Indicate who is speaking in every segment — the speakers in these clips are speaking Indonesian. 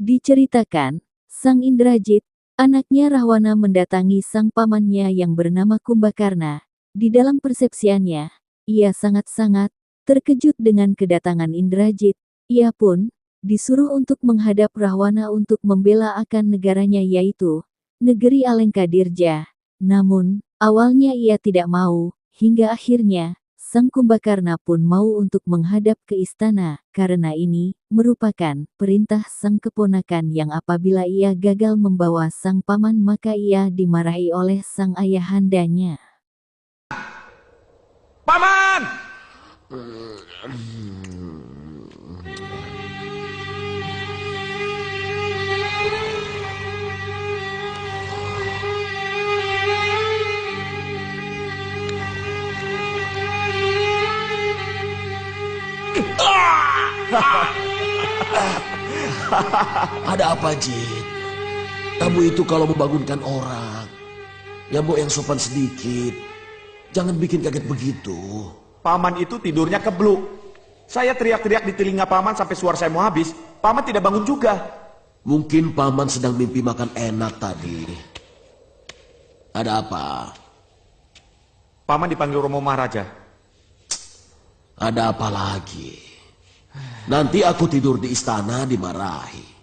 Speaker 1: Diceritakan, Sang Indrajit, anaknya Rahwana mendatangi sang pamannya yang bernama Kumbakarna. Di dalam persepsiannya, ia sangat-sangat terkejut dengan kedatangan Indrajit. Ia pun disuruh untuk menghadap Rahwana untuk membela akan negaranya yaitu negeri Alengkadirja. Namun, awalnya ia tidak mau, hingga akhirnya Sang Kumbakarna pun mau untuk menghadap ke istana, karena ini merupakan perintah sang keponakan yang apabila ia gagal membawa sang paman maka ia dimarahi oleh sang ayahandanya.
Speaker 2: Paman!
Speaker 3: Ada apa, Jit? Kamu itu kalau membangunkan orang, nyamuk yang sopan sedikit. Jangan bikin kaget begitu.
Speaker 2: Paman itu tidurnya kebluk. Saya teriak-teriak di telinga paman sampai suara saya mau habis. Paman tidak bangun juga.
Speaker 3: Mungkin paman sedang mimpi makan enak tadi. Ada apa?
Speaker 2: Paman dipanggil Romo Maharaja.
Speaker 3: Ada apa lagi? Nanti aku tidur di istana dimarahi.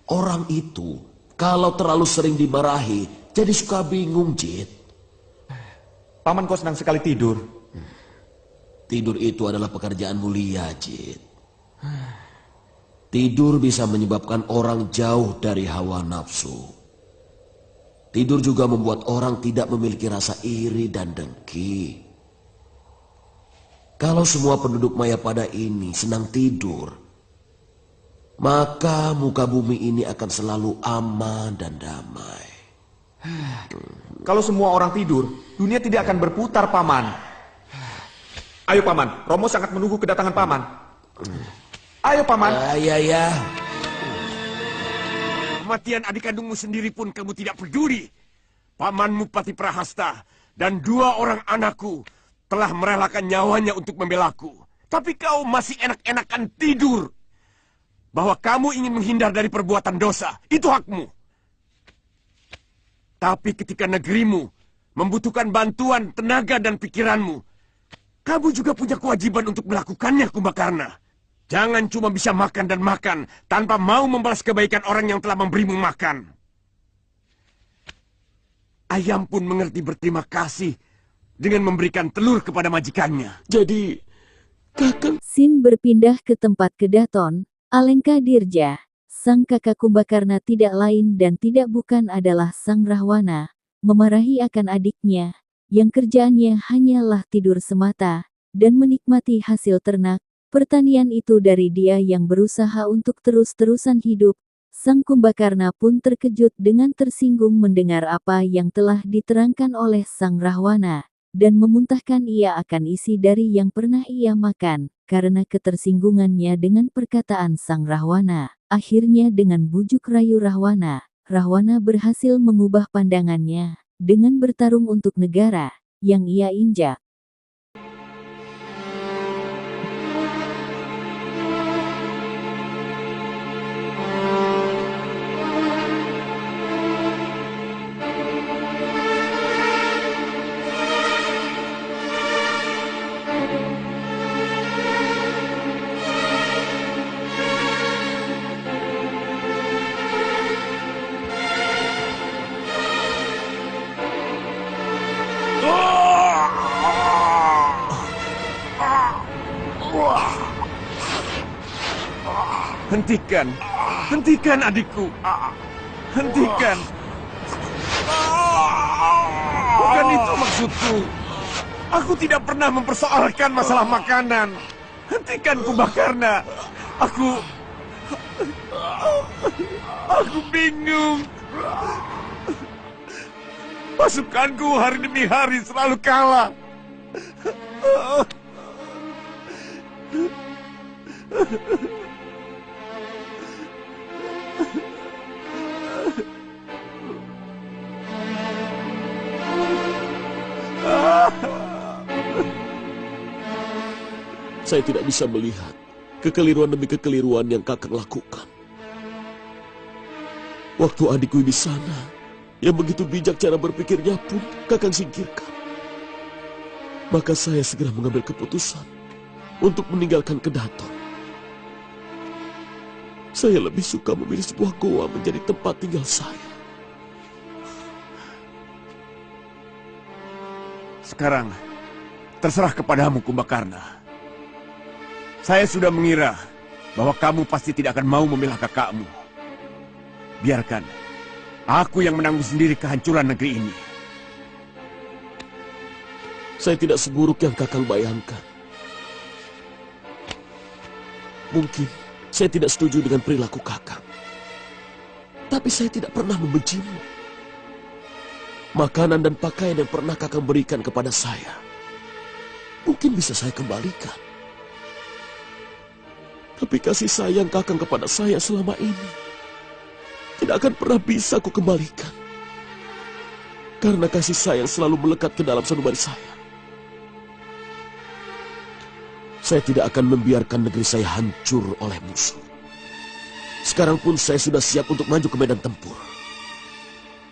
Speaker 3: Orang itu kalau terlalu sering dimarahi jadi suka bingung, Jit.
Speaker 2: Paman kok senang sekali tidur?
Speaker 3: Tidur itu adalah pekerjaan mulia, Jit. Tidur bisa menyebabkan orang jauh dari hawa nafsu. Tidur juga membuat orang tidak memiliki rasa iri dan dengki. Kalau semua penduduk Mayapada ini senang tidur, maka muka bumi ini akan selalu aman dan damai.
Speaker 2: Kalau semua orang tidur, dunia tidak akan berputar, Paman. Ayo, Paman. Romo sangat menunggu kedatangan Paman. Ayo, Paman.
Speaker 3: Ya.
Speaker 4: Kematian adik kandungmu sendiri pun kamu tidak peduli. Pamanmu Pati Prahasta dan 2 orang anakku telah merelakan nyawanya untuk membelaku. Tapi kau masih enak-enakan tidur. Bahwa kamu ingin menghindar dari perbuatan dosa, itu hakmu. Tapi ketika negerimu membutuhkan bantuan tenaga dan pikiranmu, kamu juga punya kewajiban untuk melakukannya, Kumbakarna. Jangan cuma bisa makan dan makan tanpa mau membalas kebaikan orang yang telah memberimu makan. Ayam pun mengerti berterima kasih dengan memberikan telur kepada majikannya.
Speaker 3: Jadi, kakak...
Speaker 1: Sin berpindah ke tempat Kedaton, Alengkadirja. Sang kakak Kumbakarna tidak lain dan tidak bukan adalah Sang Rahwana, memarahi akan adiknya, yang kerjaannya hanyalah tidur semata, dan menikmati hasil ternak, pertanian itu dari dia yang berusaha untuk terus-terusan hidup. Sang Kumbakarna pun terkejut dengan tersinggung mendengar apa yang telah diterangkan oleh Sang Rahwana, dan memuntahkan ia akan isi dari yang pernah ia makan, karena ketersinggungannya dengan perkataan Sang Rahwana. Akhirnya dengan bujuk rayu Rahwana, Rahwana berhasil mengubah pandangannya, dengan bertarung untuk negara, yang ia injak.
Speaker 4: Hentikan adikku. Hentikan. Bukan itu maksudku. Aku tidak pernah mempersoalkan masalah makanan. Hentikan Kumbakarna. Aku bingung. Pasukanku hari demi hari selalu kalah.
Speaker 3: Saya tidak bisa melihat kekeliruan demi kekeliruan yang kakak lakukan. Waktu adikku di sana, yang begitu bijak cara berpikirnya pun Kakang singkirkan. Maka saya segera mengambil keputusan untuk meninggalkan Kedaton. Saya lebih suka memilih sebuah goa menjadi tempat tinggal saya.
Speaker 4: Sekarang, terserah kepadamu Kumbakarna. Saya sudah mengira bahwa kamu pasti tidak akan mau membela kakakmu. Biarkan aku yang menanggung sendiri kehancuran negeri ini.
Speaker 3: Saya tidak seburuk yang Kakang bayangkan. Mungkin saya tidak setuju dengan perilaku Kakang. Tapi saya tidak pernah membencimu. Makanan dan pakaian yang pernah Kakang berikan kepada saya, mungkin bisa saya kembalikan. Tapi kasih sayang Kakang kepada saya selama ini tidak akan pernah bisa ku kembalikan. Karena kasih sayang selalu melekat ke dalam sanubari saya. Saya tidak akan membiarkan negeri saya hancur oleh musuh. Sekarang pun saya sudah siap untuk maju ke medan tempur.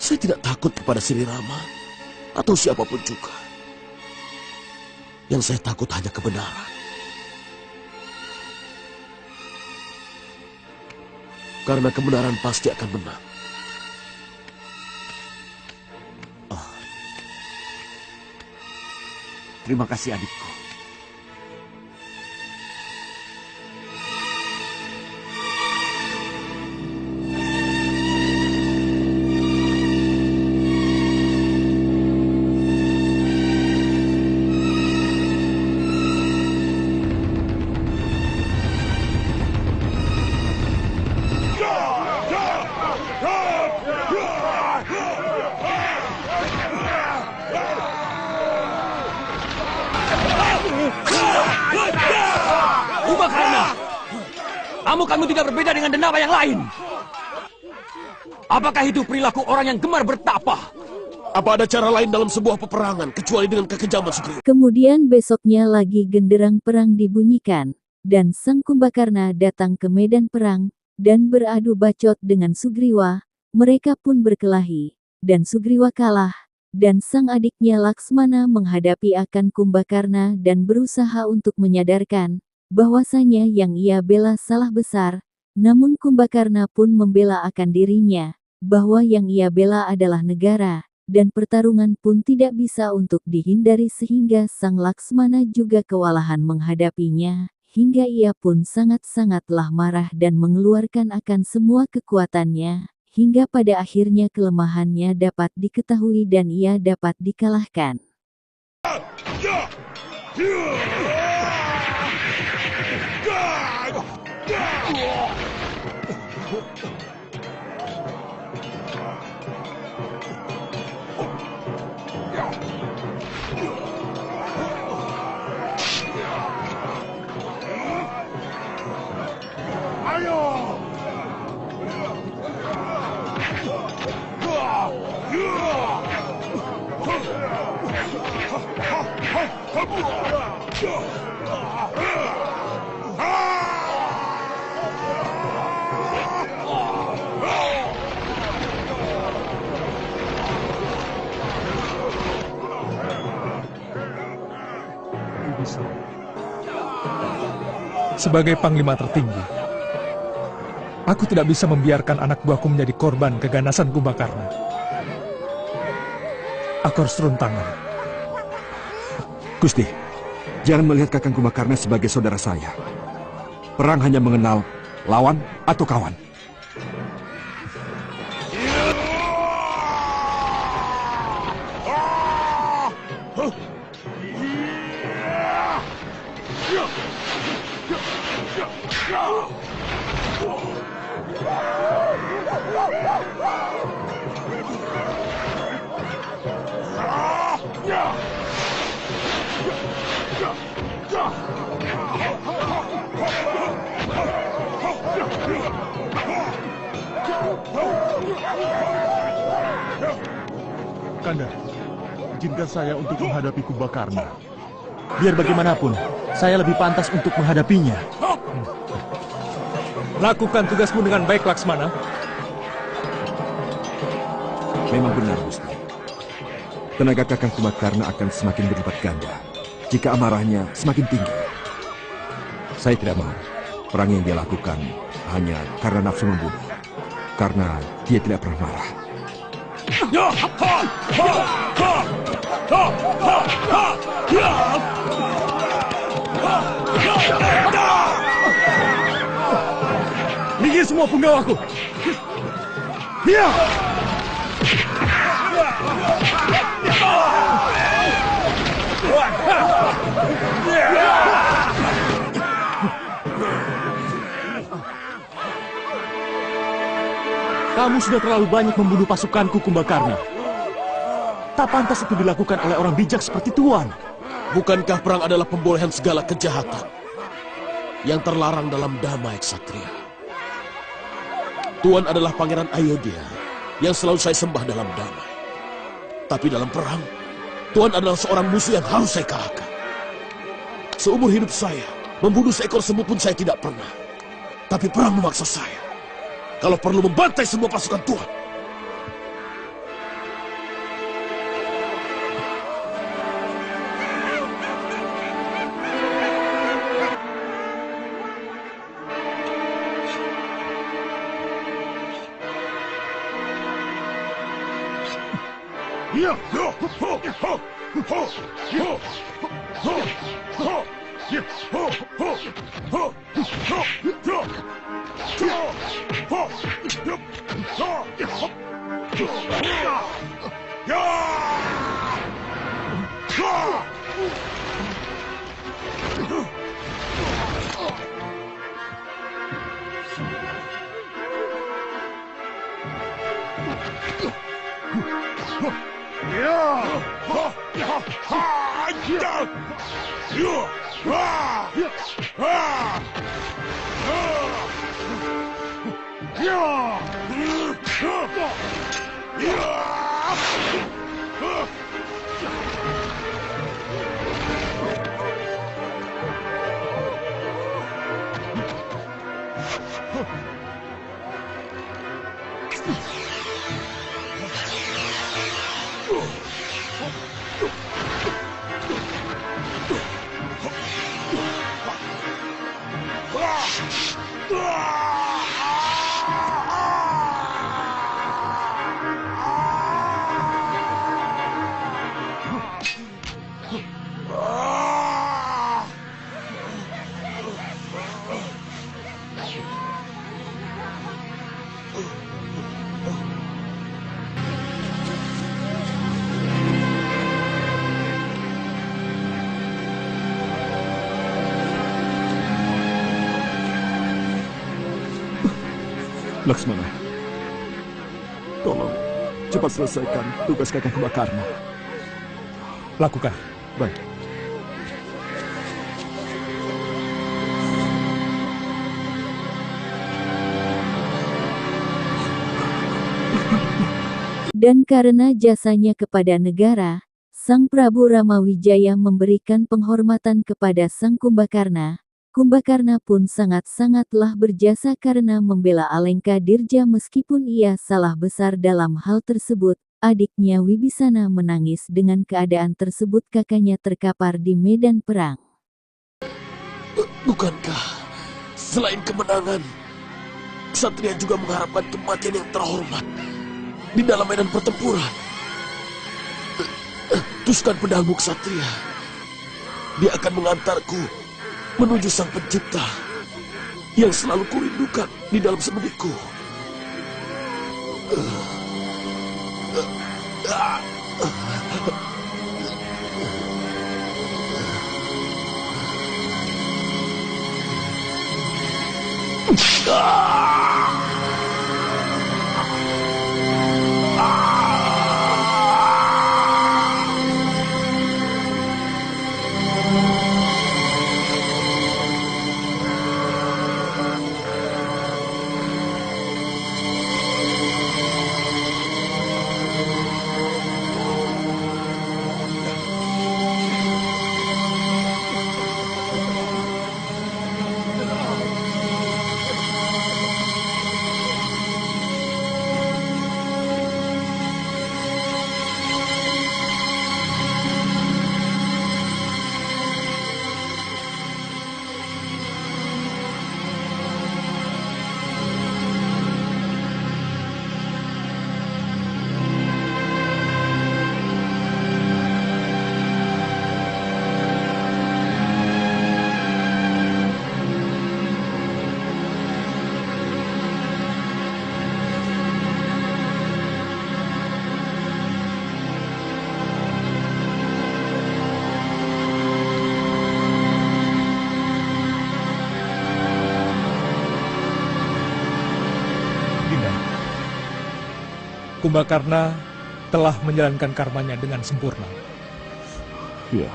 Speaker 3: Saya tidak takut kepada Sri Rama atau siapapun juga. Yang saya takut hanya kebenaran. Karena kebenaran pasti akan menang.
Speaker 4: Terima kasih adikku.
Speaker 5: Kamu tidak berbeda dengan Denapa yang lain. Apakah itu perilaku orang yang gemar bertapa?
Speaker 3: Apa ada cara lain dalam sebuah peperangan kecuali dengan kekejaman Sugriwa?
Speaker 1: Kemudian besoknya lagi genderang perang dibunyikan, dan Sang Kumbakarna datang ke medan perang, dan beradu bacot dengan Sugriwa. Mereka pun berkelahi, dan Sugriwa kalah, dan sang adiknya Laksmana menghadapi akan Kumbakarna dan berusaha untuk menyadarkan bahwasanya yang ia bela salah besar, namun Kumbakarna pun membela akan dirinya, bahwa yang ia bela adalah negara, dan pertarungan pun tidak bisa untuk dihindari sehingga sang Laksmana juga kewalahan menghadapinya, hingga ia pun sangat-sangatlah marah dan mengeluarkan akan semua kekuatannya, hingga pada akhirnya kelemahannya dapat diketahui dan ia dapat dikalahkan.
Speaker 6: Sebagai panglima tertinggi, aku tidak bisa membiarkan anak buahku menjadi korban keganasan Kumbakarna. Aku harus turun tangan.
Speaker 2: Gusti, jangan melihat Kakang Kumbakarna sebagai saudara saya. Perang hanya mengenal lawan atau kawan.
Speaker 7: Kanda, izinkan saya untuk menghadapi Kumbakarna. Biar bagaimanapun, saya lebih pantas untuk menghadapinya.
Speaker 6: Lakukan tugasmu dengan baik, Laksmana.
Speaker 2: Memang benar, Gusti. Tenaga Kakang Kumbakarna akan semakin berlipat ganda jika amarahnya semakin tinggi. Saya tidak mau perang yang dia lakukan hanya karena nafsu membunuh, karena dia tidak pernah marah.
Speaker 7: Minggir semua punggawaku! Kamu sudah terlalu banyak membunuh pasukanku, Kumbakarna. Tak pantas itu dilakukan oleh orang bijak seperti Tuan.
Speaker 3: Bukankah perang adalah pembolehan segala kejahatan yang terlarang dalam damai ksatria? Tuan adalah Pangeran Ayodhya yang selalu saya sembah dalam damai. Tapi dalam perang, Tuan adalah seorang musuh yang harus saya kalahkan. Seumur hidup saya, membunuh seekor semut pun saya tidak pernah. Tapi perang memaksa saya. Kalau perlu membantai semua pasukan Tuan.
Speaker 2: Laksmana, tolong cepat selesaikan tugas Kakang Kumbakarna.
Speaker 6: Lakukan.
Speaker 2: Baik.
Speaker 1: Dan karena jasanya kepada negara, Sang Prabu Ramawijaya memberikan penghormatan kepada Sang Kumbakarna. Kumbakarna pun sangat-sangatlah berjasa karena membela Alengka Dirja meskipun ia salah besar dalam hal tersebut. Adiknya Wibisana menangis dengan keadaan tersebut, kakaknya terkapar di medan perang.
Speaker 3: Bukankah selain kemenangan, ksatria juga mengharapkan kematian yang terhormat di dalam medan pertempuran? Tuskan pedangmu, ksatria. Dia akan mengantarku menuju Sang Pencipta yang selalu kurindukan di dalam semediku.
Speaker 6: Kumbakarna telah menjalankan karmanya dengan sempurna.
Speaker 2: Ya.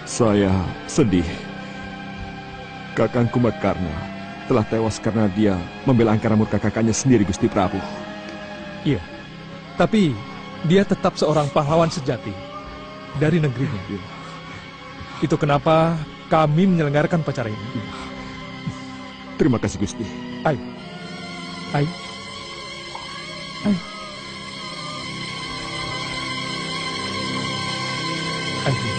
Speaker 2: Saya sedih. Kakang Kumbakarna telah tewas karena dia membela angkara murka kakaknya sendiri, Gusti Prabu.
Speaker 6: Iya, tapi dia tetap seorang pahlawan sejati dari negerinya. Itu kenapa kami menyelenggarakan upacara ini.
Speaker 2: Terima kasih, Gusti.
Speaker 6: Ayo. Ayo. Ayo. Ayo.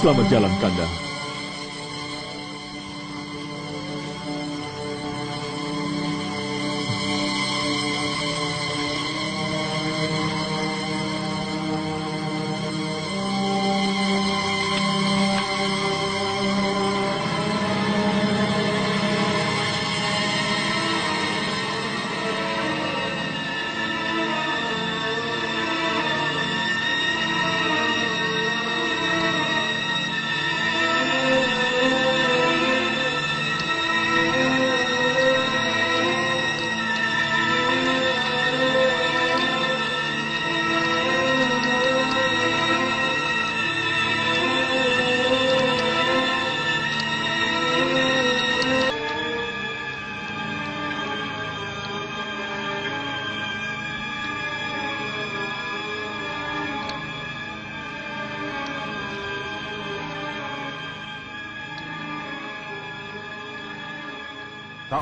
Speaker 2: Selamat jalan, Kanda.
Speaker 4: Tak